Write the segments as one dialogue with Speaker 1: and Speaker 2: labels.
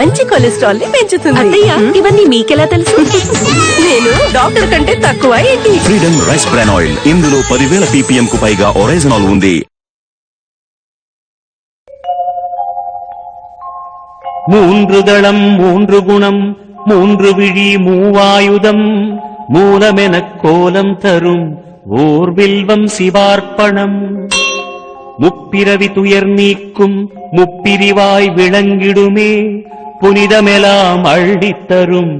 Speaker 1: మంచి కొలెస్ట్రాల్ ని పెంచుతుంది. ఇవన్నీ మీకెలా తెలుసు? నేను డాక్టర్ కంటే తక్కువ ఏంటి?
Speaker 2: ఫ్రీడమ్ రైస్ బ్రాన్ ఆయిల్, ఇందులో 10,000 ppm కు పైగా ఒరైజనాల్ ఉంది.
Speaker 3: மூன்று தளம் மூன்று குணம் மூன்று விழி மூவாயுதம் மூலமெனக் கோலம் தரும் ஓர் வில்வம் சிவார்ப்பணம். முப்பிரவி துயர் நீக்கும் முப்பிரிவாய் விளங்கிடுமே புனிதமெலாம் அள்ளித்தரும்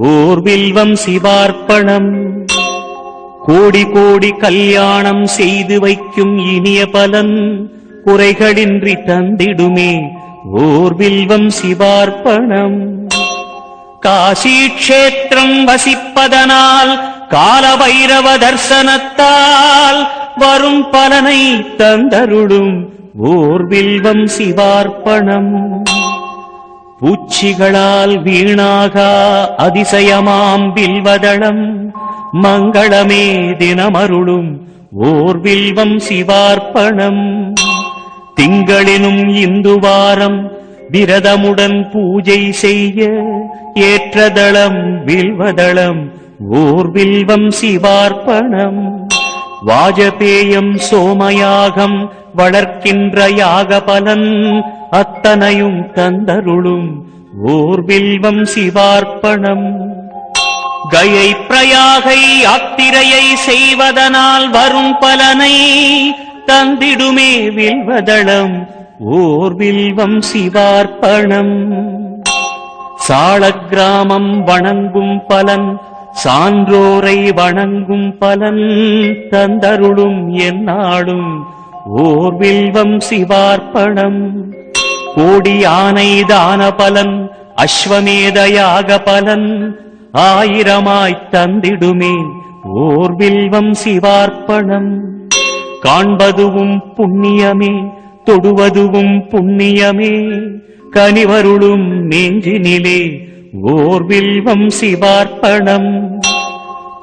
Speaker 3: ஓர் வில்வம் சிவார்ப்பணம். கோடி கோடி கல்யாணம் செய்து வைக்கும் இனிய பலன் குறைகளின்றி தந்திடுமே ஓர் வில்வம் சிவார்ப்பணம். காசி க்ஷேத்திரம் வசிப்பதனால் கால பைரவ தர்சனத்தால் வரும் பலனை தந்தருளும் ஓர் வில்வம் சிவார்ப்பணம். பூச்சிகளால் வீணாகா அதிசயமாம் வில்வதளம் மங்களமே தினமருளும் ஓர் வில்வம் சிவார்ப்பணம். திங்களினும் இந்துவாரம் விரதமுடன் பூஜை செய்ய ஏற்றதளம் வில்வதளம் ஓர் வில்வம் சிவார்ப்பணம். வாஜபேயம் சோமயாகம் வளர்க்கின்ற யாக பலன் அத்தனையும் தந்தருளும் ஓர் வில்வம் சிவார்ப்பணம். கயை பிரயாகை யாத்திரையை செய்வதனால் வரும் பலனை தந்திடுமே வில்வதளம் ஓர் வில்வம் சிவார்ப்பணம். சாளக்கிராமம் வணங்கும் பலன் சான்றோரை வணங்கும் பலன் தந்தருளும் எந்நாடும் ஓர் வில்வம் சிவார்ப்பணம். கோடி யானை தான பலன் அஸ்வமேத யாக பலன் ஆயிரமாய் தந்திடுமே ஓர் வில்வம் சிவார்ப்பணம். காண்பதுவும் புண்ணியமே தொடுவதுவும் புண்ணியமே கனிவருளும் நெஞ்சினிலே ஓர் வில்வம் சிவார்ப்பணம்.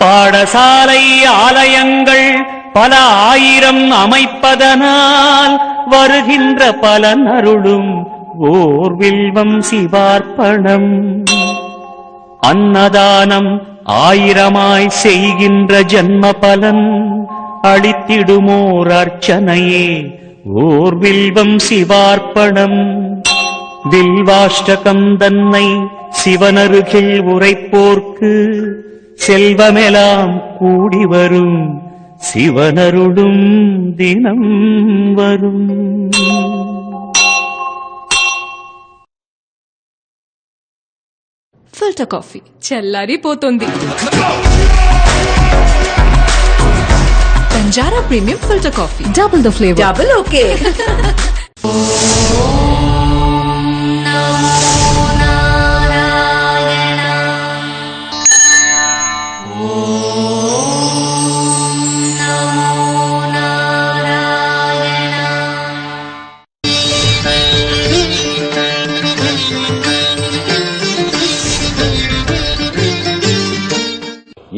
Speaker 3: பாடசாலை ஆலயங்கள் பல ஆயிரம் அமைப்பதனால் வருகின்ற பலன் அருளும் ஓர் வில்வம் சிவார்ப்பணம். அன்னதானம் ஆயிரமாய் செய்கின்ற ஜன்ம பலன் அளித்திடுமோர் அர்ச்சனையே ஓர் வில்வம் சிவார்ப்பணம். வில்வாஷ்டகம் தன்னை சிவனருகில் உரைப்போர்க்கு செல்வமெலாம் கூடி வரும் சிவனருளும் தினம் வரும்.
Speaker 4: ఫిల్టర్ కాఫీ చల్లారిపోతుంది. Banjara premium filter coffee, double the flavour.
Speaker 1: Double okay.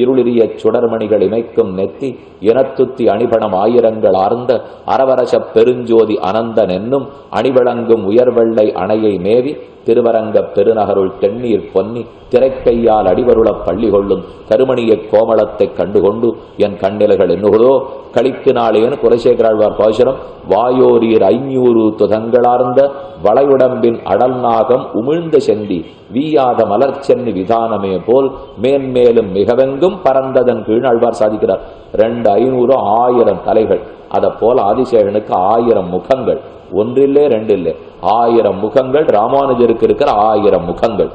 Speaker 5: இருளிரிய சுடர்மணிகள் இமைக்கும் நெத்தி இனத்துத்தி அணிபணம் ஆயிரங்கள் ஆர்ந்த அரவரச பெருஞ்சோதி அனந்தன் என்னும் அணிவழங்கும் உயர்வெள்ளை அணையை மேவி திருவரங்க பெருநகருள் தென்னீர் பொன்னி திரைக்கையால் அடிவருளப் பள்ளி கொள்ளும் கருமணிய கோமளத்தை கண்டுகொண்டு என் கண்ணிலைகள் எண்ணுகிறதோ களிக்கு நாளேன்னு குலசேகராழ்வார் பாசுரம். வாயோரீர் 500 துதங்களார்ந்த வளையுடம்பின் அடல் நாகம் உமிழ்ந்த செந்தி வீயாத மலர்ச்சென்னி விதானமே போல் மேன்மேலும் மிகவெங்கும் பறந்ததன் கீழ் ஆழ்வார் சாதிக்கிறார். 2 500 1000 தலைகள். அத போல ஆதிசேஷனுக்கு 1000 முகங்கள். ஒன்றில்லே ரெண்டில்லே 1000 முகங்கள். ராமானுஜருக்கு இருக்கிற 1000 முகங்கள்.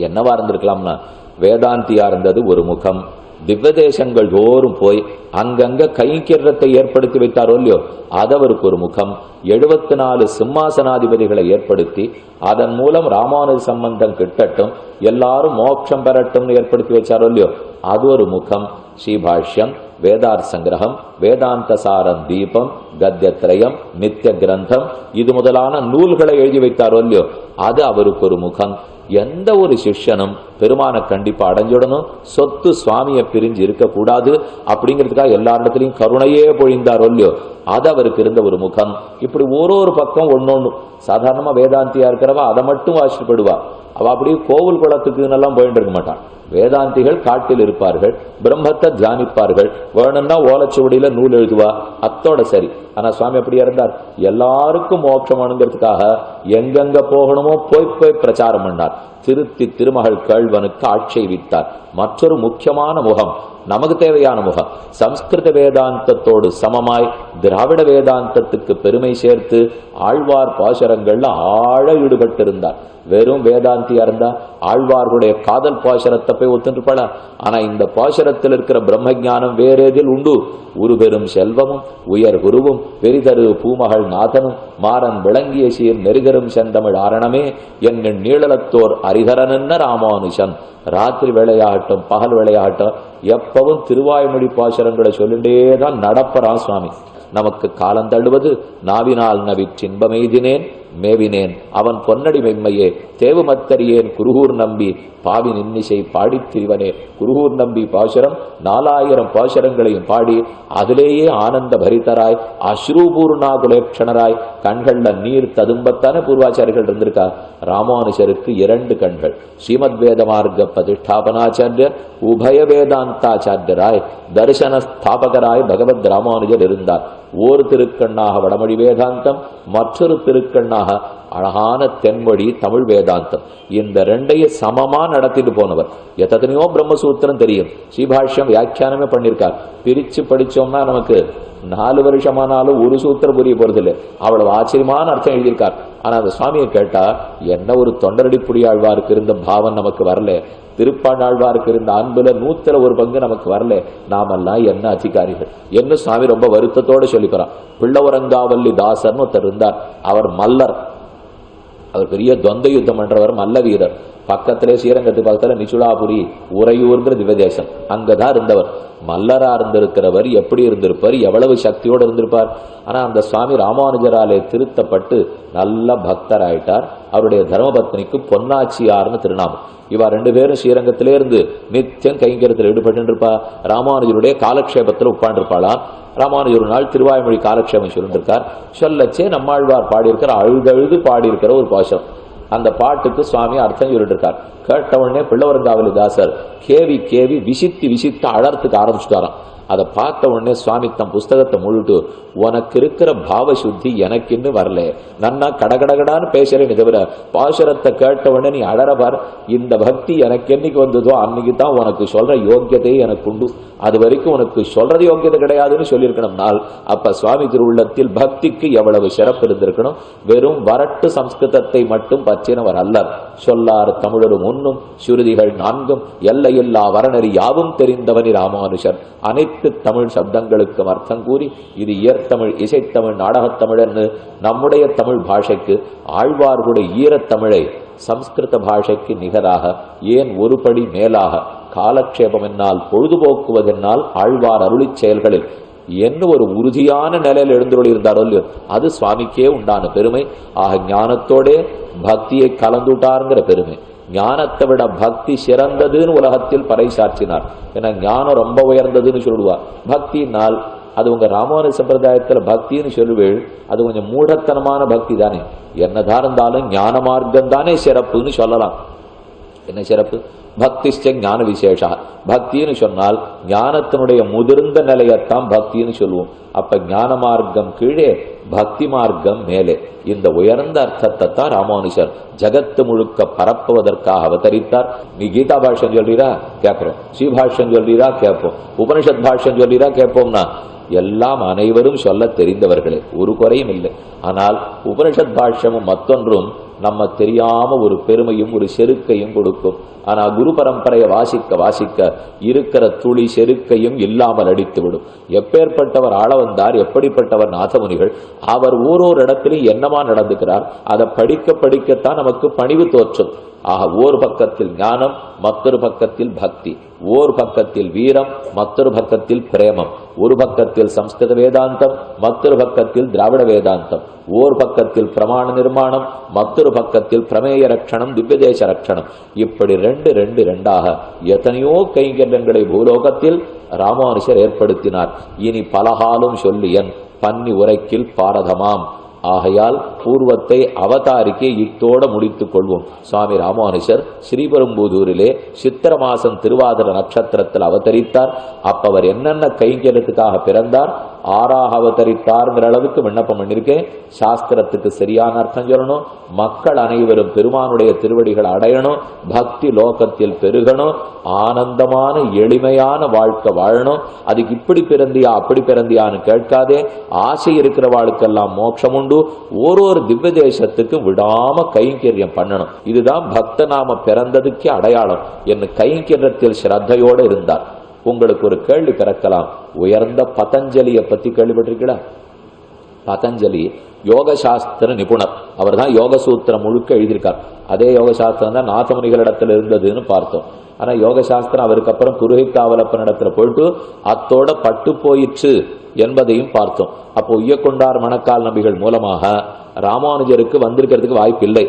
Speaker 5: என்னவா இருந்திருக்கலாம்னா, வேதாந்தியா இருந்தது ஒரு முகம். திவ்வதேசங்கள் தோறும் போய் அங்கங்க கைக்கிரத்தை ஏற்படுத்தி வைத்தாரோ இல்லையோ, அதவருக்கு ஒரு முகம். 74 சிம்மாசனாதிபதிகளை ஏற்படுத்தி அதன் மூலம் ராமானுஜ சம்பந்தம் கிட்டட்டும், எல்லாரும் மோட்சம் பெறட்டும் ஏற்படுத்தி வச்சாரோ இல்லையோ, அது ஒரு முகம். ஸ்ரீபாஷ்யம், வேதார் சங்கிரகம், வேதாந்த சாரம், தீபம், கத்தியத்ரயம், நித்திய கிரந்தம், இது முதலான நூல்களை எழுதி வைத்தாரோ இல்லையோ, அது அவருக்கு ஒரு முகம். எந்த ஒரு சிஷ்யனும் பெருமானை கண்டிப்பா அடைஞ்சிடணும், சொத்து சுவாமியை பிரிஞ்சு இருக்கக்கூடாது அப்படிங்கிறதுக்காக எல்லா இடத்துலையும் கருணையே பொழிந்தார் இல்லையோ, அது அவருக்கு இருந்த ஒரு முகம். இப்படி ஒரு பக்கம் ஒன்னொன்னு. சாதாரணமா வேதாந்தியா இருக்கிறவா அதை மட்டும் வாசிப்படுவா. அவ அப்படியே கோவில் குளத்துக்கு எல்லாம் போயிட்டு இருக்க மாட்டான். வேதாந்திகள் காட்டில் இருப்பார்கள், பிரம்மத்தை தியானிப்பார்கள், வேணும்னா ஓலைச்சுவடியில நூல் எழுதுவா, அத்தோட சரி. ஆனா சுவாமி அப்படியா இருந்தார், எல்லாருக்கும் மோட்சம் அணுங்கிறதுக்காக எங்கெங்க போகணுமோ போய் பிரச்சாரம் பண்ணார். திருத்தி திருமகள் கேள்வனுக்கு ஆட்சேபித்தார். மற்றொரு முக்கியமான முகம், நமக்கு தேவையான முகம், சம்ஸ்கிருத வேதாந்தத்தோடு சமமாய் திராவிட வேதாந்தத்துக்கு பெருமை சேர்த்து ஆழ்வார் பாசுரங்கள்ல ஆழ ஈடுபட்டிருந்தார். வெறும் வேதாந்தியா இருந்தா ஆழ்வார்களுடைய காதல் பாசுரத்தை போய் ஒத்துருப்பாளா? ஆனா இந்த பாசுரத்தில் இருக்கிற பிரம்ம ஞானம் வேற எதில் உண்டு? ஒரு பெரும் செல்வமும் உயர் குருவும் பெரிதரு பூமகள் நாதனும் மாறன் விளங்கிய சீர் நெருகரும் செந்தமிழ் ஆரணமே என் நீளலத்தோர் அரிகரனென்ன ராமானுஷன். ராத்திரி வேலையாகட்டும் பகல் வேலையாகட்டும் எப்பவும் திருவாய்மொழி பாசுரங்களை சொல்லிட்டேதான் நடப்பறான் சுவாமி. நமக்கு காலம் தள்ளுவது நாவினால் நவிற்றின்பமெய்தினேன் மேவினேன் அவன் பொன்னடி மெம்மையே தேவுமத்தறியேன் குருகூர் நம்பி பாவி நின்னிசை பாடித் திரிவனே. குருகூர் நம்பி பாசுரம் 4000 பாசுரங்களையும் பாடி அதிலேயே ஆனந்த பரிதராய் அஸ்ரூபூர்ணாகுலேக்ஷணராய் கண்கள்ல நீர் ததும்பத்தான பூர்வாச்சாரிகள் இருந்திருக்கா. ராமானுஜருக்கு 2 கண்கள். ஸ்ரீமத் வேத மார்க்க பிரதிஷ்டாபனாச்சாரியர் உபய வேதாந்தாச்சாரியராய் தரிசன ஸ்தாபகராய் பகவத் ராமானுஜர் இருந்தார். ஒரு திருக்கண்ணாக வடமொழி வேதாந்தம், மற்றொரு திருக்கண்ணாக அழகான தென்மொழி தமிழ் வேதாந்தம். இந்த 2ஐயும் சமமா நடத்திட்டு போனவர். எத்தனையோ பிரம்மசூத்திரம் தெரியும், ஸ்ரீபாஷ்யம் வியாக்கியானமே பண்ணியிருக்கார். பிரிச்சு படிச்சோம்னா நமக்கு 4 வருஷமானாலும் ஒரு சூத்திரம் புரிய போறதில்லை, அவ்வளவு ஆச்சரியமான அர்த்தம் எழுதியிருக்கார். ஆனா அந்த சுவாமியை கேட்டா என்ன ஒரு தொண்டரடி புடியாழ்வாருக்கு இருந்த பாவம் நமக்கு வரல, திருப்பாண்டாழ்வாருக்கு இருந்த அன்புல 100ல் 1 பங்கு நமக்கு வரல. நாமெல்லாம் என்ன அதிகாரிகள் என்ன சுவாமி ரொம்ப வருத்தத்தோட சொல்லிக்கிறான். பிள்ளவரங்காவல்லி தாசர்னு ஒருத்தர் இருந்தார். அவர் மல்லர், அவர் பெரிய துவந்த யுத்தம் பண்றவர், மல்ல வீரர். பக்கத்திலே ஸ்ரீரங்கத்து பக்கத்துல நிச்சுலாபுரி உறையூர்ங்கிற திவ்யதேசம், அங்கதான் இருந்தவர். மல்லரா இருந்திருக்கிறவர் எப்படி இருந்திருப்பார், எவ்வளவு சக்தியோடு இருந்திருப்பார். ஆனா அந்த சுவாமி ராமானுஜராலே திருத்தப்பட்டு நல்ல பக்தராயிட்டார். அவருடைய தர்மபத்னிக்கு பொன்னாச்சியார்னு திருநாமம். இவா 2 பேரும் ஸ்ரீரங்கத்திலே இருந்து நித்தியம் கைங்கரத்தில் ஈடுபட்டு இருப்பா. ராமானுஜருடைய காலக்ஷேபத்தில் உட்காண்டிருப்பாளா. ராமானுஜர் ஒரு நாள் திருவாய்மொழி காலக்ஷேபம் சொல்லிருக்கார். சொல்லச்சே நம்மாழ்வார் பாடியிருக்கிற அழுதழுது பாடியிருக்கிற ஒரு பாசம். அந்த பாட்டுக்கு சுவாமி அர்த்தம் சொல்லிட்டு இருக்கார். கேட்ட உடனே பிள்ளவரங்காவலி தாசர் கேவி கேவி விசித்து அழறதுக்கு ஆரம்பிச்சுட்டாராம். அதை பார்த்த உடனே சுவாமி தம் புஸ்தகத்தை முழுட்டு, உனக்கு இருக்கிற பாவ சுத்தி எனக்கு இன்னும் வரல, நன்னா கடகடகடான்னு பேசுறேன்னு தவிர பாசுரத்தை கேட்ட உடனே நீ அழறபார், இந்த பக்தி எனக்கு என்னைக்கு வந்ததோ அன்னைக்கு தான் உனக்கு சொல்ற யோக்கியத்தை எனக்கு உண்டு, அது வரைக்கும் உனக்கு சொல்றது யோக்கியதை கிடையாதுன்னு சொல்லியிருக்கணும். நாள் அப்ப சுவாமி திருவுள்ளத்தில் பக்திக்கு எவ்வளவு சிறப்பு இருந்திருக்கணும். வெறும் வரட்டு சம்ஸ்கிருதத்தை மட்டும் பற்றினவர் அல்லர். சொல்லார் தமிழரும் உண்ணும் சுருதிகள் 4ம் எல்லையில்லா வரணறி யாவும் தெரிந்தவனி ராமானுஷர். அனைத்து தமிழ் சப்தங்களுக்கும் அர்த்தம் கூறி இது இயற்தமிழ், இசைத்தமிழ், நாடகத்தமிழ் என்று நம்முடைய தமிழ் பாஷைக்கு ஆழ்வார்களுடைய ஈரத்தமிழை சம்ஸ்கிருத பாஷைக்கு நிகராக, ஏன் ஒரு படி மேலாக காலக்ஷேபம் என்னால் பொழுதுபோக்குவதென்னால் ஆழ்வார் அருளி செயல்களில் என்ன ஒரு உறுதியான நிலையில் எழுந்துள்ள இருந்தாரோ இல்லையோ, அது சுவாமிக்கே உண்டான பெருமை. ஆக ஞானத்தோடே பக்தியை கலந்துட்டாருங்கிற பெருமை. ஞானத்தை விட பக்தி சிறந்ததுன்னு உலகத்தில் பறைசாற்றினார். ஏன்னா ஞானம் ரொம்ப உயர்ந்ததுன்னு சொல்லுவார். பக்தினால் அது உங்க ராமானுஜ சம்பிரதாயத்துல பக்தின்னு சொல்லுவேள், அது கொஞ்சம் மூடத்தனமான பக்தி தானே. என்னதான் இருந்தாலும் ஞான மார்க்கம் தானே சிறப்புன்னு சொல்லலாம். என்ன சிறப்பு? பக்திஷ்ட ஞான விசேஷா. பக்தின்னு சொன்னால் ஞானத்தினுடைய முதிர்ந்த நிலையத்தான் பக்தின்னு சொல்லுவோம். அப்ப ஞான மார்க்கம் கீழே, பக்தி மார்க்கம் மேலே. இந்த உயர்ந்த அர்த்தத்தை தான் ராமானுஜர் ஜகத்து முழுக்க பரப்புவதற்காக அவதரித்தார். நீ கீதா பாஷ்யம் சொல்றீரா கேட்கிறோம், ஸ்ரீபாஷ்யம் சொல்றீரா கேட்போம், உபனிஷத் பாஷ்யம் சொல்றீரா கேட்போம்னா எல்லாம் அனைவரும் சொல்ல தெரிந்தவர்களே, ஒரு குறையும் இல்லை. ஆனால் உபனிஷத் பாஷ்யமும் மற்றொன்றும் நம்ம தெரியாம ஒரு பெருமையும் ஒரு செருக்கையும் கொடுக்கும். ஆனா குரு பரம்பரையை வாசிக்க வாசிக்க இருக்கிற துளி செருக்கையும் இல்லாமல் அடித்துவிடும். எப்பேற்பட்டவர் ஆள வந்தார், எப்படிப்பட்டவர் நாதமுனிகள், அவர் ஓரோரு இடத்திலும் என்னமா நடந்துக்கிறார், அதை படிக்க படிக்கத்தான் நமக்கு பணிவு தோற்றும். ஆக ஓர் பக்கத்தில் ஞானம், மற்றொரு பக்கத்தில் பக்தி, ஓர் பக்கத்தில் வீரம், மற்றொரு பக்கத்தில் பிரேமம், ஒரு பக்கத்தில் சம்ஸ்கிருத வேதாந்தம், மற்றொரு பக்கத்தில் திராவிட வேதாந்தம், ஓர் பக்கத்தில் பிரமாண நிர்மாணம், மற்றொரு பக்கத்தில் பிரமேய ரட்சணம், திவ்யதேச ரட்சணம். இப்படி ரெண்டாக எத்தனையோ கைங்கரியங்களை பூலோகத்தில் ராமானுஷர் ஏற்படுத்தினார். இனி பலகாலும் சொல்லியன் பன்னி உரைக்கில் பாரதமாம். ஆகையால் பூர்வத்தை அவதாரிக்கை இத்தோட முடித்துக் கொள்வோம். சுவாமி ராமானுஷர் ஸ்ரீபெரும்புதூரிலே சித்திர மாசம் திருவாதிர நட்சத்திரத்தில் அவதரித்தார். அப்ப அவர் என்னென்ன கைங்கரியத்துக்காக பிறந்தார், ஆறாக அவதரித்தார்ங்கிற அளவுக்கு விண்ணப்பம் பண்ணிருக்கேன். சாஸ்திரத்துக்கு சரியான அர்த்தம் சொல்லணும், மக்கள் அனைவரும் பெருமானுடைய திருவடிகள் அடையணும், பக்தி லோகத்தில் பெருகணும், ஆனந்தமான எளிமையான வாழ்க்கை வாழணும். அதுக்கு இப்படி பிறந்தியா அப்படி பிறந்தியான்னு கேட்காதே. ஆசை இருக்கிற வாழ்க்கெல்லாம் மோட்சம் உண்டு. ஒரு திவ்ய தேசத்துக்கு விடாம கைங்கரியம் பண்ணணும். இதுதான் பக்த நாம பிறந்ததுக்கு அடையாளம். என்ன கைங்கரியத்தில் ஸ்ரத்தையோடு இருந்தார். உங்களுக்கு ஒரு கேள்வி பிறக்கலாம், உயர்ந்த பதஞ்சலியை பத்தி கேள்விப்பட்டிருக்கீங்களா? பதஞ்சலி யோக சாஸ்திர நிபுணர். அவர் தான் யோக சூத்திரம் முழுக்க எழுதியிருக்கார். அதே யோக சாஸ்திரம் தான் நாதமுனிகளிடத்தில் இருந்ததுன்னு பார்த்தோம். ஆனா யோக சாஸ்திரம் அவருக்கு அப்புறம் குருகைக்காவலப்பன் இடத்துல போயிட்டு அத்தோட பட்டு போயிற்று என்பதையும் பார்த்தோம். அப்போ உய்யக்கொண்டார் மணக்கால் நபிகள் மூலமாக ராமானுஜருக்கு வந்திருக்கிறதுக்கு வாய்ப்பு இல்லை.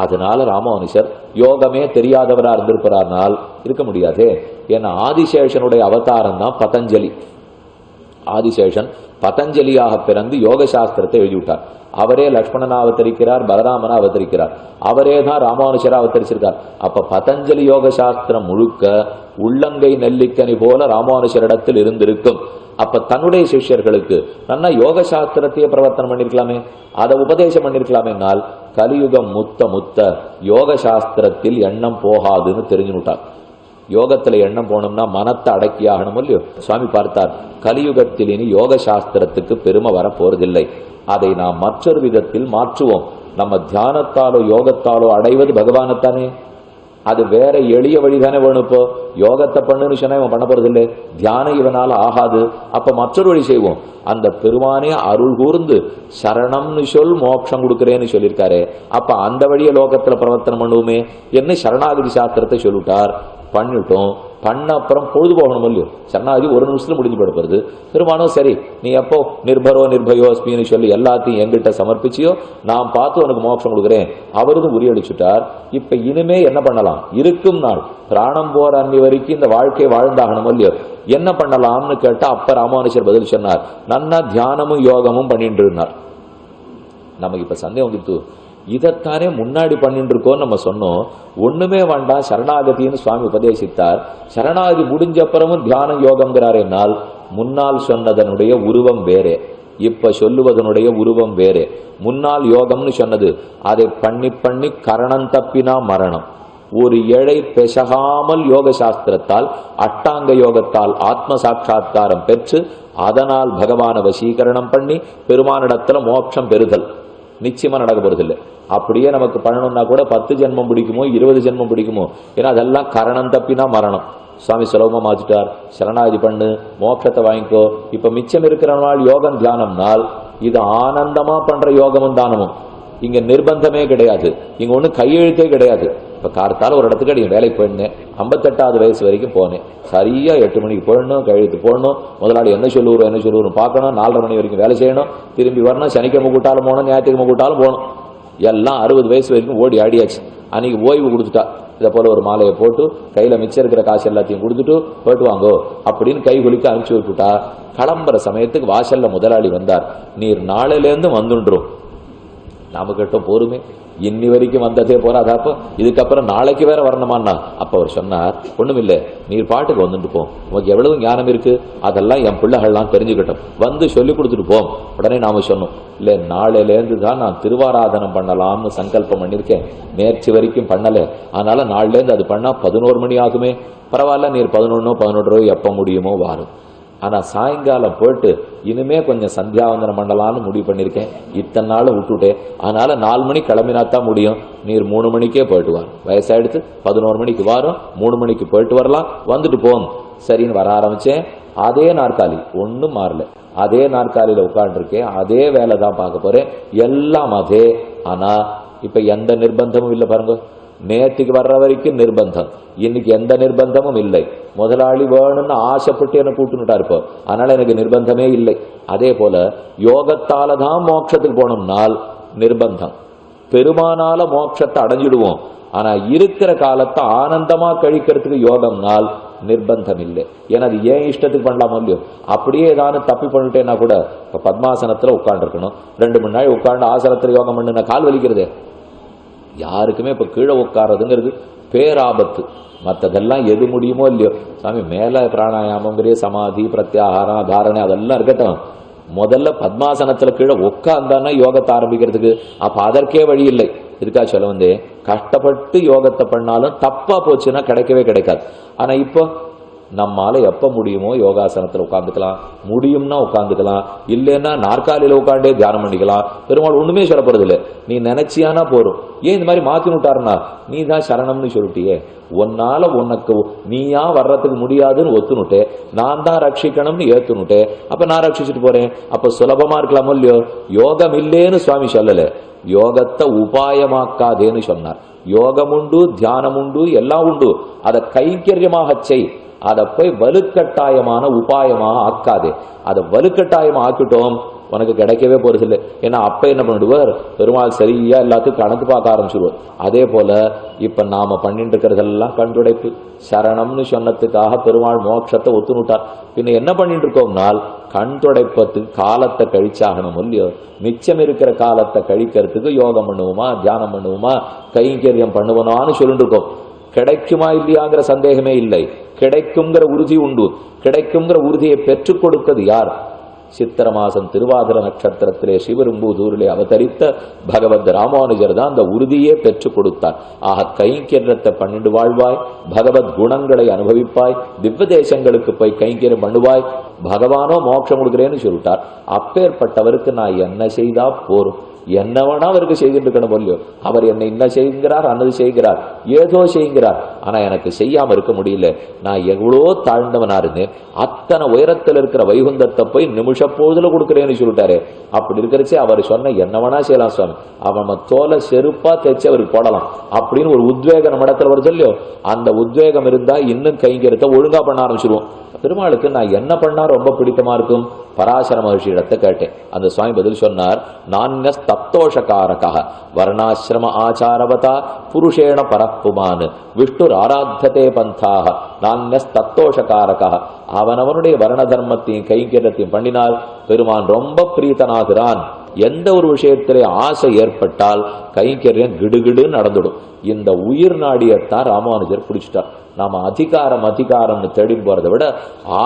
Speaker 5: அதனால ராமானுஜர் யோகமே தெரியாதவரா இருந்திருப்பார்னால் இருக்க முடியாதே. ஏன்னா ஆதிசேஷனுடைய அவதாரம் தான் பதஞ்சலி. ஆதிசேஷன் பதஞ்சலியாக பிறந்து யோக சாஸ்திரத்தை எழுதிவிட்டார். அவரே லக்ஷ்மணனா அவதரிக்கிறார், பலராமனா அவதரிக்கிறார், அவரே தான் ராமானுஜரா அவதரிச்சிருக்கார். அப்ப பதஞ்சலி யோக சாஸ்திரம் முழுக்க உள்ளங்கை நெல்லிக்கனி போல ராமானுஜரிடத்தில் இருந்திருக்கும். அப்ப தன்னுடைய சிஷ்யர்களுக்கு நல்லா யோக சாஸ்திரத்தையே பிரவர்த்தனம் பண்ணிருக்கலாமே, அதை உபதேசம் பண்ணிருக்கலாமேனால் கலியுகம் முத்த யோக சாஸ்திரத்தில் எண்ணம் போகாதுன்னு தெரிஞ்சுட்டார். யோகத்துல எண்ணம் போனோம்னா மனத்தை அடக்கி ஆகணும் இல்லையோ. சுவாமி பார்த்தார், கலியுகத்தில் இனி யோக சாஸ்திரத்துக்கு பெருமை வர போறதில்லை. அதை நாம் மற்றொரு விதத்தில் மாற்றுவோம். நம்ம தியானத்தாலோ யோகத்தாலோ அடைவது பகவானைத்தானே. அது வேற எளிய வழிதானே வேணும். இப்போ யோகத்தை பண்ணுன்னு சொன்னா இவன் பண்ண போறது இல்லை, தியானம் இவனால ஆகாது. அப்ப மற்றொரு வழி செய்வோம். அந்த பெருமானே அருள் கூர்ந்து சரணம்னு சொல் மோட்சம் கொடுக்கிறேன்னு சொல்லியிருக்காரு. அப்ப அந்த வழியை லோகத்துல பிரவர்த்தனம் பண்ணுவோமே என்ன சரணாகதி சாஸ்திரத்தை சொல்லிவிட்டார். பண்ணிட்டோம். பண்ண அப்புறம் பொழுது போகணும் இல்லையோ. சரணாகதி ஒரு நிமிஷத்துல முடிஞ்சு போடுறது. பெருமானோ சரி நீ எப்போ நிர்பயோ அஸ்மின்னு சொல்லி எல்லாத்தையும் எங்கிட்ட சமர்ப்பிச்சியோ நான் பார்த்து உனக்கு மோட்சம் கொடுக்குறேன் அவரதும் உரியடிச்சுட்டார். இப்ப இனிமே என்ன பண்ணலாம், இருக்கும் நாள் பிராணம் போற அன்னி வரைக்கும் இந்த வாழ்க்கையை வாழ்ந்தாகணும் இல்லையோ. என்ன பண்ணலாம்னு கேட்டா அப்ப ராமானுஜர் பதில் சொன்னார், நன்னா தியானமும் யோகமும் பண்ணிட்டு இருந்தார். நமக்கு இப்ப சந்தேகம் வந்துட்டு, இதைத்தானே முன்னாடி பண்ணிட்டு இருக்கோம் நம்ம சொன்னோம். ஒண்ணுமே வேண்டாம் சரணாகதின்னு சுவாமி உபதேசித்தார். சரணாகதி முடிஞ்ச அப்புறமும் தியானம் யோகம்ங்கிறார். என்னால் முன்னால் சொன்னதனுடைய உருவம் வேறே, இப்ப சொல்லுவதனுடைய உருவம் வேறே. முன்னால் யோகம்னு சொன்னது அதை பண்ணி கரணம் தப்பினா மரணம். ஒரு ஏழை பெசகாமல் யோக சாஸ்திரத்தால் அட்டாங்க யோகத்தால் ஆத்ம சாட்சா்காரம் பெற்று அதனால் பகவான வசீகரணம் பண்ணி பெருமானிடத்துல மோட்சம் பெறுதல் நிச்சயமா நடக்க போறதில்லை. அப்படியே நமக்கு பண்ணணும்னா கூட 10 ஜென்மம் பிடிக்குமோ 20 ஜென்மம் பிடிக்குமோ. ஏன்னா அதெல்லாம் கரணம் தப்பினா மரணம். சுவாமி சுலபமா மாற்றிட்டார். சரணாகதி பண்ணு மோட்சத்தை வாங்கிக்கோ. இப்ப மிச்சம் இருக்கிற நாள் யோகம் தியானம்னால் இது ஆனந்தமா பண்ற யோகமும் தானமும். இங்க நிர்பந்தமே கிடையாது, இங்க ஒண்ணு கையெழுத்தே கிடையாது. இப்ப கார்த்தால ஒரு இடத்துக்கு நீங்க வேலைக்கு போயிருந்தேன், 58வது வயசு வரைக்கும் போனேன். சரியா 8 மணிக்கு போயிடணும், கையெழுத்து போடணும், முதலாளி என்ன சொல்லுவோம் பார்க்கணும், 4:30 மணி வரைக்கும் வேலை செய்யணும், திரும்பி வரணும், சனிக்கிழமை கூட்டாலும் போகணும், ஞாயிற்றுக்கிழமை கூட்டாலும் போகணும். எல்லாம் 60 வயசு வரைக்கும் ஓடி ஆடியாச்சு. அன்னைக்கு ஓய்வு கொடுத்துட்டா. இதை போல ஒரு மாலையை போட்டு கையில மிச்சம் இருக்கிற காசு எல்லாத்தையும் கொடுத்துட்டு போயிட்டு வாங்கோ அப்படின்னு கை குளிக்க அனுப்பிச்சு விட்டுட்டா. கிளம்புற சமயத்துக்கு வாசல்ல முதலாளி வந்தார். நீர் நாளையிலேருந்து வந்துன்றோம். நாம கேட்டோம் போருமே, இன்னி வரைக்கும் வந்ததே போறாதாப்போ இதுக்கப்புறம் நாளைக்கு வேற வரணுமான்னா. அப்ப அவர் சொன்னார், ஒண்ணுமில்லை நீர் பாட்டுக்கு வந்துட்டு போம், உனக்கு எவ்வளவு ஞானம் இருக்கு அதெல்லாம் என் பிள்ளைகள்லாம் தெரிஞ்சுக்கிட்டோம், வந்து சொல்லி கொடுத்துட்டு போம். உடனே நாம சொன்னோம், இல்ல நாளையிலேருந்து தான் நான் திருவாராதனம் பண்ணலாம்னு சங்கல்பம் பண்ணிருக்கேன், நேற்று வரைக்கும் பண்ணல, அதனால நாளிலேருந்து அது பண்ணா 11 மணி ஆகுமே. பரவாயில்ல நீர் 11 11 எப்ப முடியுமோ வாரும். ஆனா சாயங்காலம் போயிட்டு இனிமே கொஞ்சம் சந்தியாவந்தனம் பண்ணலாம்னு முடிவு பண்ணிருக்கேன். இத்தனை நாள் விட்டுட்டேன், அதனால 4 மணி கிளம்பினாத்தான் முடியும். நீர் 3 மணிக்கே போயிட்டு வார், வயசாயிடுத்து 11 மணிக்கு வாரம், 3 மணிக்கு போயிட்டு வரலாம், வந்துட்டு போங்க. சரின்னு வர ஆரம்பிச்சேன். அதே நாற்காலி ஒன்னும் மாறல, அதே நாற்காலியில உட்காந்துருக்கேன், அதே வேலை தான் பார்க்க போறேன், எல்லாம் அதே. ஆனா இப்ப எந்த நிர்பந்தமும் இல்லை பாருங்க. நேற்றுக்கு வர்ற வரைக்கும் நிர்பந்தம், இன்னைக்கு எந்த நிர்பந்தமும் இல்லை. முதலாளி வேணும்னு ஆசைப்பட்டு என்ன கூட்டுனுட்டா இருப்போம், அதனால எனக்கு நிர்பந்தமே இல்லை. அதே போல யோகத்தால தான் மோட்சத்துக்கு போனோம்னால் நிர்பந்தம், பெருமானால மோட்சத்தை அடைஞ்சிடுவோம். ஆனா இருக்கிற காலத்தை ஆனந்தமா கழிக்கிறதுக்கு யோகம்னால் நிர்பந்தம் இல்லை. ஏன்னா அது ஏன் இஷ்டத்துக்கு பண்ணலாமோ இல்லையோ. அப்படியே ஏதாவது தப்பி பண்ணிட்டேன்னா கூட இப்ப பத்மாசனத்துல உட்காந்துருக்கணும், 2 மணி நாள் உட்காந்து ஆசனத்துல யோகம் பண்ணுன கால் வலிக்கிறதே. யாருக்குமே இப்ப கீழே உட்கார்றதுங்கிறது பேராபத்து. மற்றதெல்லாம் எது முடியுமோ இல்லையோ, சாமி மேல பிராணாயாமங்கிற சமாதி பிரத்யாகாரம் தாரணை அதெல்லாம் இருக்கட்டும், முதல்ல பத்மாசனத்துல கீழே உட்கார்ந்தானா யோகத்தை ஆரம்பிக்கிறதுக்கு. அப்ப அதற்கே வழி இல்லை. இருக்கா சொல்ல வந்தே, கஷ்டப்பட்டு யோகத்தை பண்ணாலும் தப்பா போச்சுன்னா கிடைக்கவே கிடைக்காது. ஆனா இப்போ நம்மால எப்ப முடியுமோ யோகாசனத்துல உட்காந்துக்கலாம், முடியும்னா உட்காந்துக்கலாம், இல்லைன்னா நாற்காலியில உட்காண்டே தியானம் பண்ணிக்கலாம். பெருமாள் ஒண்ணுமே சொல்ல போறது இல்லை, நீ நினைச்சியானா போறோம். ஏன் இந்த மாதிரி மாத்தி விட்டாருன்னா, நீ தான் சரணம்னு சொல்லிட்டியே, உன்னால உனக்கு நீயா வர்றதுக்கு முடியாதுன்னு ஒத்துனுட்டே, நான் தான் ரட்சிக்கணும்னு ஏத்துனுட்டே, அப்ப நான் ரட்சிச்சுட்டு போறேன். அப்ப சுலபமா இருக்கலாமோ இல்லையோ. யோகம் இல்லேன்னு சுவாமி சொல்லல, யோகத்தை உபாயமாக்காதேன்னு சொன்னார். யோகம் உண்டு, தியானம் உண்டு, எல்லாம் உண்டு, அதை கைங்கரியமாக செய். அதை போய் வலுக்கட்டாயமான உபாயமாக ஆக்காதே. அதை வலுக்கட்டாயமா ஆக்கிட்டோம் உனக்கு கிடைக்கவே போறது இல்லை. ஏன்னா அப்ப என்ன பண்ணிடுவார், பெருமாள் சரியா எல்லாத்துக்கும் கணக்கு பார்க்க ஆரம்பிச்சிடுவார். அதே போல இப்ப நாம பண்ணிட்டு இருக்கிறதெல்லாம் கண்டுடைப்பு. சரணம்னு சொன்னதுக்காக பெருமாள் மோட்சத்தை ஒத்துனுட்டார். பின்ன என்ன பண்ணிட்டு இருக்கோம்னால் கண் துடைப்பத்துக்கு காலத்தை கழிச்சாகணும் இல்லையோ. மிச்சம் இருக்கிற காலத்தை கழிக்கிறதுக்கு யோகம் பண்ணுவோமா, தியானம் பண்ணுவோமா, கைங்கரியம் பண்ணுவோமான்னு சொல்லிட்டு இருக்கோம். கிடைக்குமா இல்லையாங்கிற சந்தேகமே இல்லை, கிடைக்குங்கிற உறுதி உண்டு. கிடைக்குங்கிற உறுதியை பெற்றுக் கொடுத்தது யார்? சித்திர மாசம் திருவாதிர நட்சத்திரத்திலே சிவரும்பூதூரிலே அவதரித்த பகவத் ராமானுஜர் தான் அந்த உறுதியே பெற்றுக் கொடுத்தார். ஆக கைங்கரியத்தை பண்ணிட்டு வாழ்வாய், பகவத் குணங்களை அனுபவிப்பாய், திவ்ய தேசங்களுக்கு போய் கைங்கரியம் பண்ணுவாய், பகவானோ மோட்சம் கொடுக்கிறேன்னு சொல்லிட்டார். அப்பேற்பட்டவருக்கு நான் என்ன செய்தா போரும், என்ன வேணா அவருக்கு செய்துட்டு இருக்கணும் இல்லையோ. அவர் என்னை என்ன செய்கிறார், அன்னது செய்கிறார், ஏதோ செய்கிறார், ஆனா எனக்கு செய்யாம இருக்க முடியல. நான் எவ்வளோ தாழ்ந்தவனா இருந்தேன், அத்தனை உயரத்தில் இருக்கிற வைகுந்தத்தை போய் நிமிஷ பொழுதுல கொடுக்குறேன்னு சொல்லிட்டாரு. அப்படி இருக்கிறச்சே அவர் சொன்ன என்ன வேணா செய்யலாம் சுவாமி, அவன் தோலை செருப்பா தைச்சு அவருக்கு போடலாம் அப்படின்னு ஒரு உத்வேகம் நம்ம இடத்துல வருது இல்லையோ. அந்த உத்வேகம் இருந்தா இன்னும் கைங்கரியத்தை ஒழுங்கா பண்ண ஆரம்பிச்சிருவோம். பெருமாளுக்கு நான் என்ன பண்ணா ரொம்ப பிடித்தமா இருக்கும், பராசர மகிழ்ச்சி இடத்தை கேட்டேன். அந்த சுவாமி பதில் சொன்னார், நான்ய தத்தோஷகாரக வர்ணாசிரம ஆச்சாரவதா புருஷேண பரப்புமான் விஷ்ணுர் ஆராத்ததே பந்தாக நான்ய தத்தோஷகாரக. அவனவனுடைய வர்ண தர்மத்தையும் கைங்கரியத்தையும் பண்ணினால் பெருமான் ரொம்ப பிரீத்தனாகிறான். எந்த ஒரு விஷயத்திலே ஆசை ஏற்பட்டால் கைங்கரியம் கிடுகிடுன்னு நடந்துடும். இந்த உயிர் நாடியத்தான் ராமானுஜர் பிடிச்சிட்டார். நாம அதிகாரம்னு தேடி போறதை விட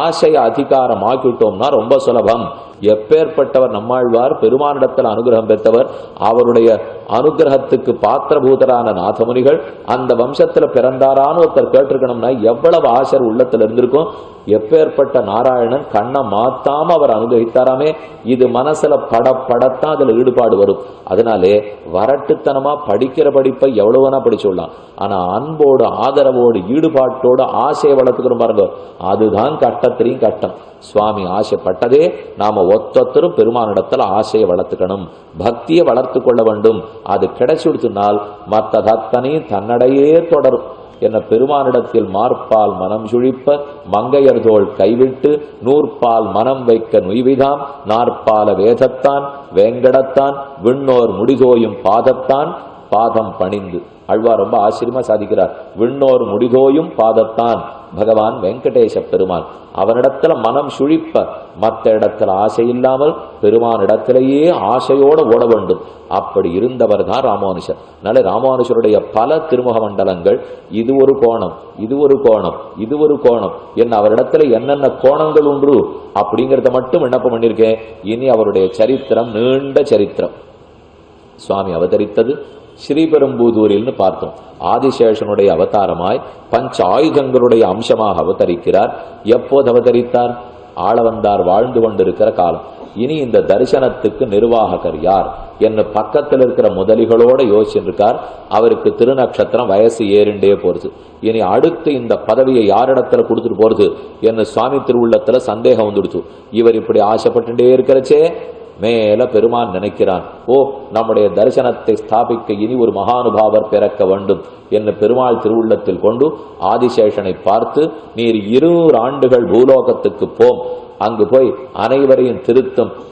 Speaker 5: ஆசையை அதிகாரம் ஆக்கிட்டோம்னா ரொம்ப சுலபம். எப்பேற்பட்டவர் நம்மாழ்வார், பெருமானிடத்தில் அனுகிரகம் பெற்றவர், அவருடைய அனுகிரகத்துக்கு பாத்திரபூதரான நாதமுனிகள் அந்த வம்சத்துல பிறந்தாரான்னு ஒருத்தர் கேட்டிருக்கணும்னா எவ்வளவு ஆசை உள்ளத்துல இருந்திருக்கும். எப்பேற்பட்ட நாராயணன் கண்ணை மாத்தாம அவர் அனுகிரகித்தாராமே. இது மனசுல படத்தான் அதுல ஈடுபாடு வரும். அதனாலே வரட்டுத்தனமா படிக்கிற படிப்பை எவ்வளவுனா படிச்சுடலாம், ஆனா அன்போடு ஆதரவோடு ஈடுபாட்டோடு ஆசையை வளர்த்துக்கணும் பாருங்க, அதுதான் கட்டத்திலையும் கட்டம். சுவாமி ஆசைப்பட்டதே நாம ஒத்தொத்தரும் பெருமானிடத்துல ஆசையை வளர்த்துக்கணும், பக்தியை வளர்த்து கொள்ள வேண்டும். அது கிடைச்சுடுத்தினால் மற்ற தத்தனையும் தன்னடையே தொடரும். என்ன பெருமானிடத்தில் மார்பால் மனம் சுழிப்ப மங்கையர் தோள் கைவிட்டு நூற்பால் மனம் வைக்க நுய்விதாம் நாற்பால வேதத்தான் வேங்கடத்தான் விண்ணோர் முடிதோயும் பாதத்தான் பாதம் பணிந்து. ஆழ்வார் ரொம்ப ஆச்சரியமா சாதிக்கிறார். விண்ணோர் முடிதோயும் பாதத்தான் பகவான் வெங்கடேச பெருமான். அவனிடத்துல மனம் சுழிப்ப, மற்ற இடத்துல ஆசை இல்லாமல் பெருமானிடத்திலேயே ஆசையோடு ஓட வேண்டும். அப்படி இருந்தவர் தான் ராமானுஜர். அதனால ராமானுஜருடைய பல திருமுக மண்டலங்கள் இது ஒரு கோணம், இது ஒரு கோணம், இது ஒரு கோணம் என்ன, அவரிடத்துல என்னென்ன கோணங்கள் உண்டு அப்படிங்கிறத மட்டும் விண்ணப்பம் பண்ணியிருக்கேன். இனி அவருடைய சரித்திரம் நீண்ட சரித்திரம். சுவாமி அவதரித்தது ஸ்ரீபெரும்பூதூரில்னு பார்த்தோம். ஆதிசேஷனுடைய அவதாரமாய் பஞ்ச ஆயுதங்களுடைய அம்சமாக அவதரிக்கிறார். எப்போது அவதரித்தார்? ஆளவந்தார் வாழ்ந்து கொண்டிருக்கிற காலம். இனி இந்த தரிசனத்துக்கு நிர்வாகர் யார் என்ன பக்கத்தில் இருக்கிற முதலிகளோட யோசிச்சிருக்கார். அவருக்கு திருநக்ஷத்திரம் வயசு ஏறிண்டே போறது. இனி அடுத்து இந்த பதவியை யாரிடத்துல கொடுத்துட்டு போறது என்ன சுவாமி திருவுள்ளத்துல சந்தேகம் வந்துடுச்சு. இவர் இப்படி ஆசைப்பட்டுட்டே இருக்கிறச்சே மேல பெருமான் நினைக்கிறான், ஓ நம்முடைய தரிசனத்தை ஸ்தாபிக்க இனி ஒரு மகானுபாவர் பிறக்க வேண்டும் என்று பெருமாள் திருவுள்ளத்தில் கொண்டு ஆதிசேஷனை பார்த்து, நீர் 200 ஆண்டுகள் பூலோகத்துக்கு போம், அங்கு போய் அனைவரையும்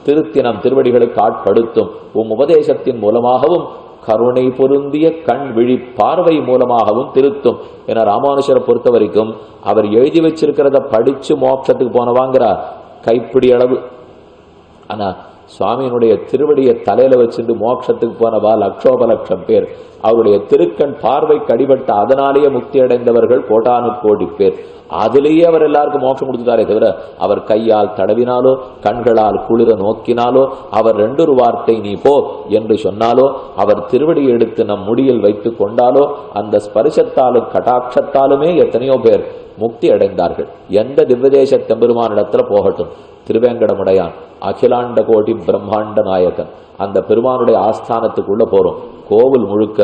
Speaker 5: திருத்தினம் திருவடிகளுக்கு ஆட்படுத்தும், உபதேசத்தின் மூலமாகவும் கருணை பொருந்திய கண் விழி பார்வை மூலமாகவும் திருத்தும் என ராமானுஷரை பொறுத்த வரைக்கும் அவர் எழுதி வச்சிருக்கிறத படிச்சு மோட்சத்துக்கு போனவாங்கிறார் கைப்பிடி அளவு. ஆனா சுவாமியினுடைய திருவடியை தலையில வச்சுட்டு மோட்சத்துக்கு போனவா லட்சோபலட்சம் பேர். அவருடைய திருக்கண் பார்வை கடிபட்ட அதனாலேயே முக்தி அடைந்தவர்கள் கோடானு கோடி பேர். அதிலேயே அவர் எல்லாருக்கும் மோட்சம் கொடுத்துட்டாரே தவிர அவர் கையால் தடவினாலோ கண்களால் குளிர நோக்கினாலோ அவர் 2 வார்த்தை நீ போ என்று சொன்னாலோ அவர் திருவடியை எடுத்து நம் முடியில் வைத்து கொண்டாலோ அந்த ஸ்பரிசத்தாலும் கடாட்சத்தாலுமே எத்தனையோ பேர் முக்தி அடைந்தார்கள். எந்த திவ்யதேச தெம்பெருமானிடத்துல போகட்டும், திருவேங்கடமுடையான் அகிலாண்ட கோடி பிரம்மாண்ட நாயகன் அந்த பெருமானுடைய ஆஸ்தானத்துக்குள்ள போறோம். கோவில் முழுக்க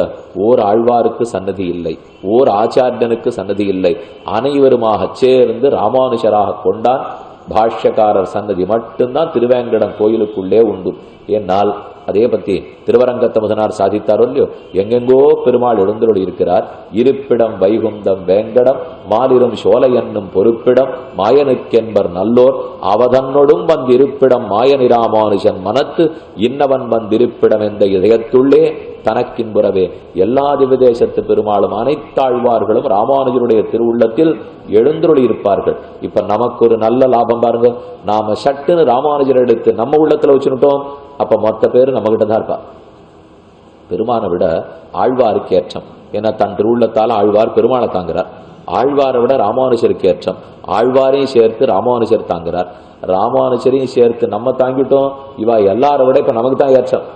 Speaker 5: ஓர் ஆழ்வாருக்கு சன்னதி இல்லை, ஓர் ஆச்சாரியனுக்கு சன்னதி இல்லை, அனைவருமாக சேர்ந்து ராமானுஷராக கொண்டான். பாஷ்யக்காரர் சன்னதி மட்டும்தான் திருவேங்கடம் கோயிலுக்குள்ளே உண்டு. என்னால் அதே பத்தி திருவரங்கத்த முதனார் சாதித்தாரோ இல்லையோ, எங்கெங்கோ பெருமாள் எழுந்தருளி இருக்கிறார். இருப்பிடம் வைகுந்தம் வேங்கடம் மாலிரும் சோலை என்னும் பொறுப்பிடம் மாயனுக்கென்பர் நல்லோர் அவதன்னொடும் வந்திருப்பிடம் மாயனிராமானுஷன் மனத்து இன்னவன் வந்திருப்பிடம் என்ற இதயத்துள்ளே தனக்கின்புறவே. எல்லா திவ்யதேசத்து பெருமாளும் அனைத்தாழ்வார்களும் ராமானுஜருடைய திருவுள்ளத்தில் எழுந்தருளி இருப்பார்கள். இப்ப நமக்கு ஒரு நல்ல லாபம் பாருங்க, நாம சட்டுன்னு ராமானுஜர் எடுத்து நம்ம உள்ளத்துல வச்சுட்டோம், அப்ப மொத்த பேரு நம்ம கிட்ட தான் இருப்பா. பெருமானை விட ஆழ்வாருக்கு ஏற்றம். ஏன்னா தன் திருவுள்ளத்தால் ஆழ்வார் பெருமாளை தாங்குறார். ஆழ்வாரை விட ராமானுஜருக்கு ஏற்றம். ஆழ்வாரையும் சேர்த்து ராமானுஜர் தாங்குறார். ராமானுஜரையும் சேர்த்து நம்ம தாங்கிட்டோம். இவா எல்லாரை விட இப்ப நமக்கு தான் ஏற்றம்.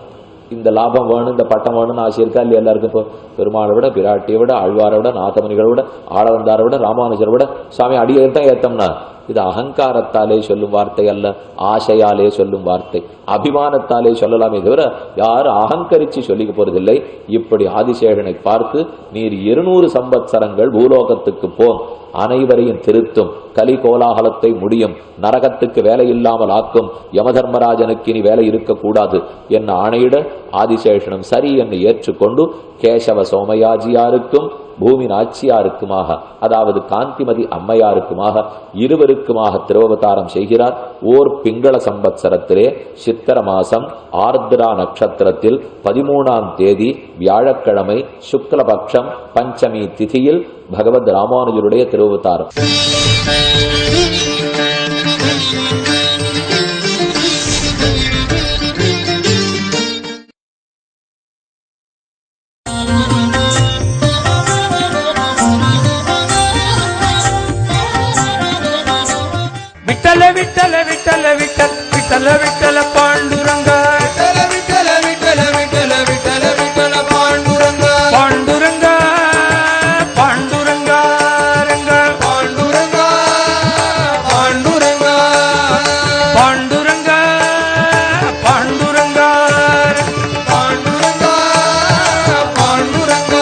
Speaker 5: இந்த லாபம் வேணும், இந்த பட்டம் வேணும்னு ஆசை இருக்கா இல்லையா எல்லாருக்கும்? இப்போ பெருமாளை விட பிராட்டியை விட ஆழ்வாரை விட நாதமுனிகளை விட ஆளவந்தாரை விட ராமானுஜரை விட சுவாமி அடியை தான் ஏத்தம்னா இது அகங்காரத்தாலே சொல்லும் வார்த்தை அல்ல, ஆசையாலே சொல்லும் வார்த்தை, அபிமானத்தாலே சொல்லலாமே தவிர யாரும் அகங்கரிச்சு சொல்லிக்க போறதில்லை. இப்படி ஆதிசேஷனை பார்த்து நீர் 200 சம்பத்சரங்கள் பூலோகத்துக்கு போம், அனைவரையும் திருத்தும், கலி கோலாகலத்தை முடியும், நரகத்துக்கு வேலை இல்லாமல் ஆக்கும், யமதர்மராஜனுக்கு இனி வேலை இருக்கக்கூடாது என்ன ஆணையிட ஆதிசேஷனும் சரி என்று ஏற்றுக்கொண்டு கேசவ சோமயாஜியாருக்கும் பூமி நாச்சியாருக்குமாக, அதாவது காந்திமதி அம்மையாருக்குமாக இருவருக்குமாக திருவவதாரம் செய்கிறார். ஓர் பிங்கள சம்பத்சரத்திலே சித்திர மாசம் ஆர்திரா நட்சத்திரத்தில் 13ஆம் தேதி வியாழக்கிழமை சுக்லபக்ஷம் பஞ்சமி திதியில் பகவத் ராமானுஜருடைய திருவவதாரம்.
Speaker 3: விட்டல விட்டல விட்டல் விட்டல விட்டல பாண்டுரங்க, விட்டல விட்டல விட்டல விட்டல விட்டல பாண்டுரங்க, பாண்டுரங்க பாண்டுரங்க ரங்க, பாண்டுரங்க பாண்டுரங்க பாண்டுரங்க பாண்டுரங்க பாண்டுரங்க பாண்டுரங்க.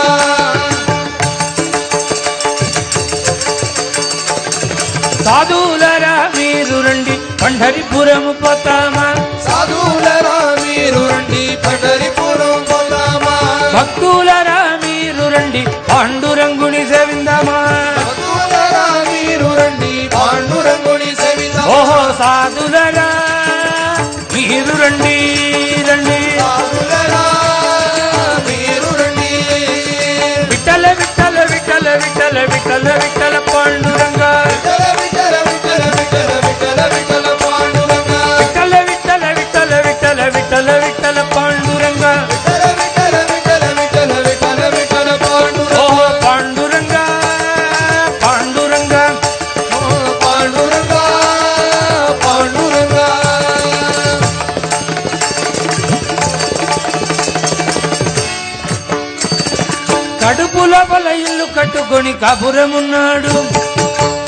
Speaker 3: సాధులరా మీరు రండి పండరిపురము పోతామా, సాధులరా మీరు రండి పండరిపురం పోతామా, భక్తులరా మీరు రండి పాండురంగుని సేవిందామా, భక్తులరా మీరు రండి పాండురంగుని సేవిందామా. ఓహో సాధులరా మీరు రండి రండి, సాధులరా మీరు రండి. విఠల విఠల విఠల విఠల విఠల విఠల పాండురంగ, కడుపులో బల ఇల్లు కట్టుకొని కాపురమున్నాడు,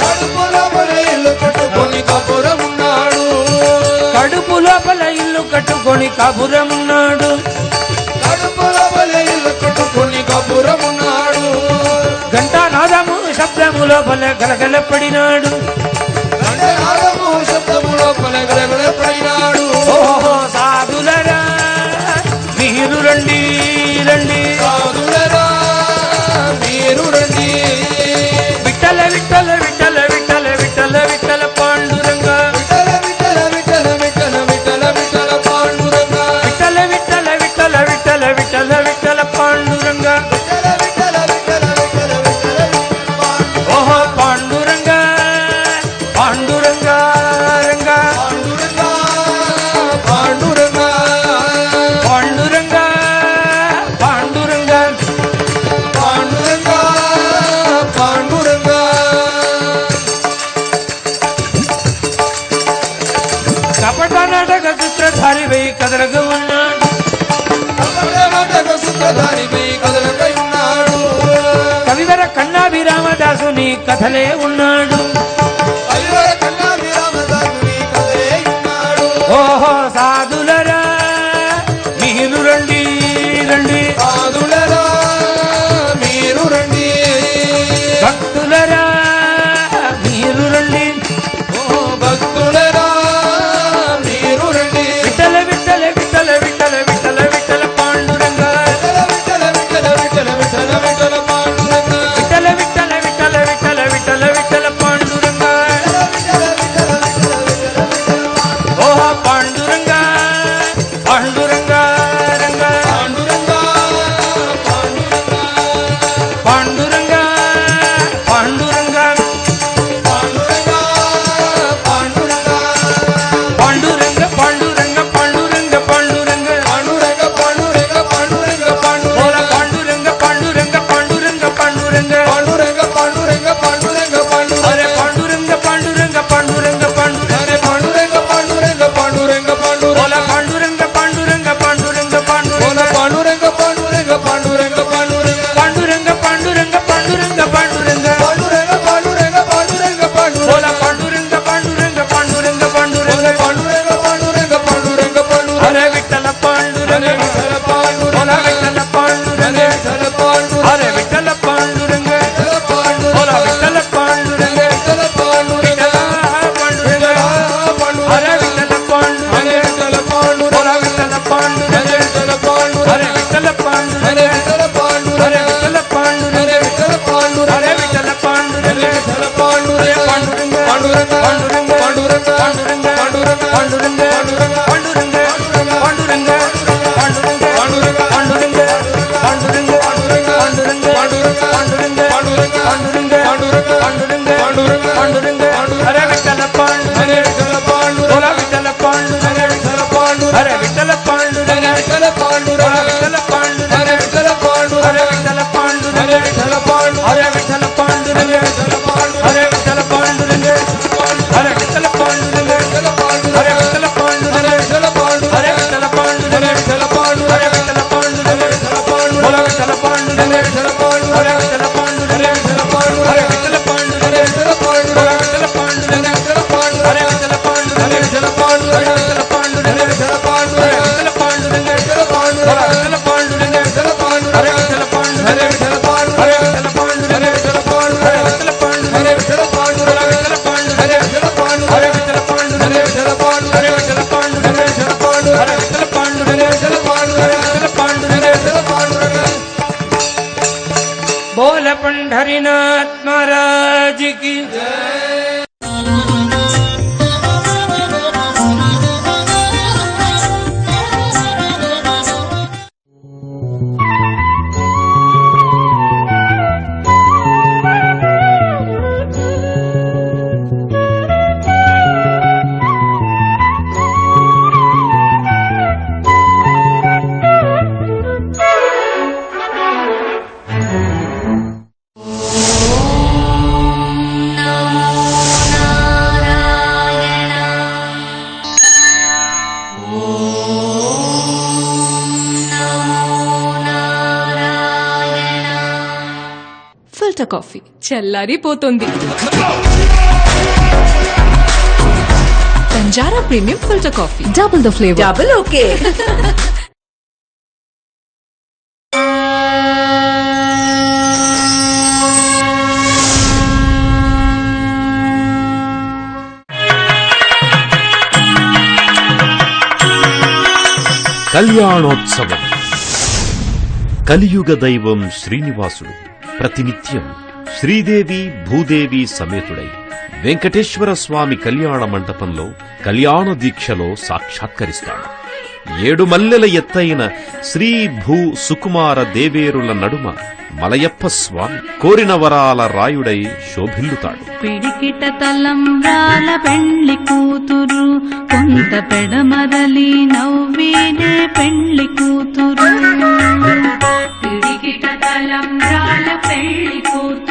Speaker 3: కడుపులో బల ఇల్లు కట్టుకొని కాపురమున్నాడు, కడుపులో బల ఇల్లు కట్టుకొని కాపురమున్నాడు, కడుపులో బల ఇల్లు కట్టుకొని కాపురమున్నాడు. ఘంటానాదము శబ్దములో బల గలగల పడినాడు, ఘంటానాదము శబ్దములో బల గలగల పడినాడు. ఓహో సాధు ఐవర కన్నాభి రామదాసుని కథలే ఉన్నాడు. ఓహో సాధులరా మీరు రండి రండి,
Speaker 6: సాధులరా మీరు రండి,
Speaker 3: భక్తులరా మీరు రండి,
Speaker 6: ఓ భక్తులరా మీరు రండి.
Speaker 3: విఠల విఠల విఠల విఠల విఠల విఠల పాండురంగ,
Speaker 6: విఠల విఠల విఠల విఠల విఠల పాండురంగ,
Speaker 3: విఠల విఠల విఠల విఠల విఠల విఠల పాండురంగ, ఓహో పాండురంగ పాండురంగ రంగ,
Speaker 6: పాండురంగ
Speaker 3: పాండురంగ పాండురంగ
Speaker 6: పాండురంగ
Speaker 3: పాండురంగ
Speaker 6: పాండురంగ
Speaker 3: పాండురంగ పాండురంగ పాండురంగ
Speaker 6: పాండురంగ పాండురంగ పాండురంగ
Speaker 3: ఓల
Speaker 6: పాండురంగ
Speaker 3: పాండురంగ పాండురంగ పాండురంగ పాండురంగ
Speaker 6: పాండురంగ పాండురంగ పాండురంగ పాండురంగ
Speaker 3: అరే పాండురంగ పాండురంగ పాండురంగ పాండురంగ
Speaker 6: అరే పాండురంగ పాండురంగ పాండురంగ
Speaker 3: ఓల
Speaker 6: పాండురంగ
Speaker 3: పాండురంగ పాండురంగ పాండురంగ
Speaker 6: ఓల
Speaker 3: పాండురంగ
Speaker 6: పాండురంగ పాండురంగ పాండురంగ పాండురంగ
Speaker 3: పాండురంగ పాండురంగ పాండురంగ పాండురంగ
Speaker 6: పాండురంగ పాండురంగ పాండురంగ
Speaker 3: ఓల పాండురంగ పాండురంగ పాండురంగ పాండురంగ
Speaker 6: పాండురంగ పాండురంగ పాండురంగ పాండురంగ
Speaker 3: అరే విఠల పాండురంగ
Speaker 6: విఠల పాండురంగ
Speaker 3: ఓల విఠల పాండురంగ
Speaker 6: విఠల పాండురంగ
Speaker 3: అరే విఠల పాండురంగ
Speaker 6: విఠల పాండురంగ
Speaker 3: ఓల విఠల పాండురంగ
Speaker 6: విఠల పాండురంగ
Speaker 3: విఠల పాండురంగ అరే విఠల పాండురంగ
Speaker 6: విఠల పాండురంగ
Speaker 3: ఓల విఠల పాండురంగ
Speaker 6: విఠల పాండురంగ
Speaker 3: అరే విఠల పాండురంగ
Speaker 6: విఠల పాండురంగ
Speaker 3: అరే విఠల పాండురంగ
Speaker 6: విఠల పాండురంగ
Speaker 3: అరే విఠల పాండురంగ
Speaker 6: విఠల పాండురంగ
Speaker 3: పాండురంగ
Speaker 6: పాండురంగ
Speaker 3: పాండురంగ
Speaker 6: పాండురంగ
Speaker 3: పాండురంగ
Speaker 6: పాండురంగ
Speaker 3: పాండురంగ పాండురంగ పాండురంగ పాండురంగ పాండురంగ పాండురంగ పాండురంగ పాండురంగ పాండురంగ పాండురంగ పాండురంగ పాండురంగ అరే విఠల పాండురంగ
Speaker 6: విఠల పాండురంగ
Speaker 3: ఓల విఠల పాండురంగ
Speaker 6: విఠల పాండురంగ
Speaker 3: అరే విఠల పాండురంగ
Speaker 6: విఠల పాండురంగ
Speaker 3: ఓల విఠల పాండురంగ
Speaker 6: విఠల పాండురంగ
Speaker 3: అరే విఠల పాండురంగ
Speaker 6: విఠల పాండురంగ
Speaker 3: అరే విఠల పాండురంగ అరే విఠల పాండురంగ అరే విఠల పాండురంగ
Speaker 6: విఠల పాండురంగ
Speaker 3: అరే విఠల పాండురంగ
Speaker 6: విఠల పాండురంగ
Speaker 3: అరే విఠల పాండురంగ
Speaker 6: విఠల పాండురంగ
Speaker 3: అరే విఠల పాండురంగ
Speaker 6: విఠల పాండురంగ
Speaker 3: ఓల విఠల పాండురంగ
Speaker 6: విఠల పాండురంగ
Speaker 3: అరే విఠల పాండురంగ
Speaker 6: విఠల పాండురంగ
Speaker 3: అరే విఠల పాండురంగ
Speaker 6: విఠల పాండురంగ
Speaker 3: ఓల విఠల పాండురంగ
Speaker 6: విఠల పాండురంగ
Speaker 3: అరే విఠల పాండురంగ
Speaker 6: విఠల పాండురంగ
Speaker 3: అరే విఠల పాండురంగ
Speaker 6: విఠల పాండురంగ
Speaker 3: అరే విఠల పాండురంగ
Speaker 6: విఠల పాండురంగ
Speaker 3: ఓల విఠల పాండురంగ
Speaker 6: విఠల పాండురంగ
Speaker 3: అరే విఠల పాండురంగ
Speaker 6: అరే విఠల పాండురంగ
Speaker 3: అరే విఠల పాండురంగ
Speaker 6: విఠల పాండురంగ
Speaker 3: అరే విఠల పాండురంగ
Speaker 6: అరే విఠల పాండురంగ
Speaker 3: ఓల విఠల పాండురంగ
Speaker 6: అరే విఠల పాండురంగ
Speaker 3: అరే విఠల పాండురంగ
Speaker 6: అరే విఠల పాండురంగ
Speaker 3: అరే విఠల పాండురంగ
Speaker 6: విఠల పాండురంగ
Speaker 3: అరే విఠల పాండురంగ
Speaker 6: విఠల పాండురంగ
Speaker 3: విఠల పాండురంగ
Speaker 6: విఠల పాండురంగ
Speaker 3: बोल पंढरीनाथ महाराज की
Speaker 4: ఫిల్టర్ కాఫీ చల్లారిపోతుంది. Banjara premium filter coffee, double the flavour.
Speaker 1: Double okay.
Speaker 7: కళ్యాణోత్సవం. కలియుగ దైవం శ్రీనివాసుడు ప్రతినిత్యం శ్రీదేవి భూదేవి సమేతుడై వెంకటేశ్వర స్వామి కళ్యాణ మంటపంలో కళ్యాణ దీక్షలో సాక్షాత్కరిస్తాడు. 7 మల్లెల ఎత్తైన శ్రీ భూ సుకుమార దేవేరుల నడుమ మలయప్ప స్వామి కోరిన వరాల రాయుడై శోభిల్లుతాడు.
Speaker 8: పిడికిట తలంబ్రాల పెండ్లి కూతురు, కొంత పెడమరలి నవ్వేనే పెండ్లి కూతురు. పిడికిట తలంబ్రాల పెండ్లి కూతురు,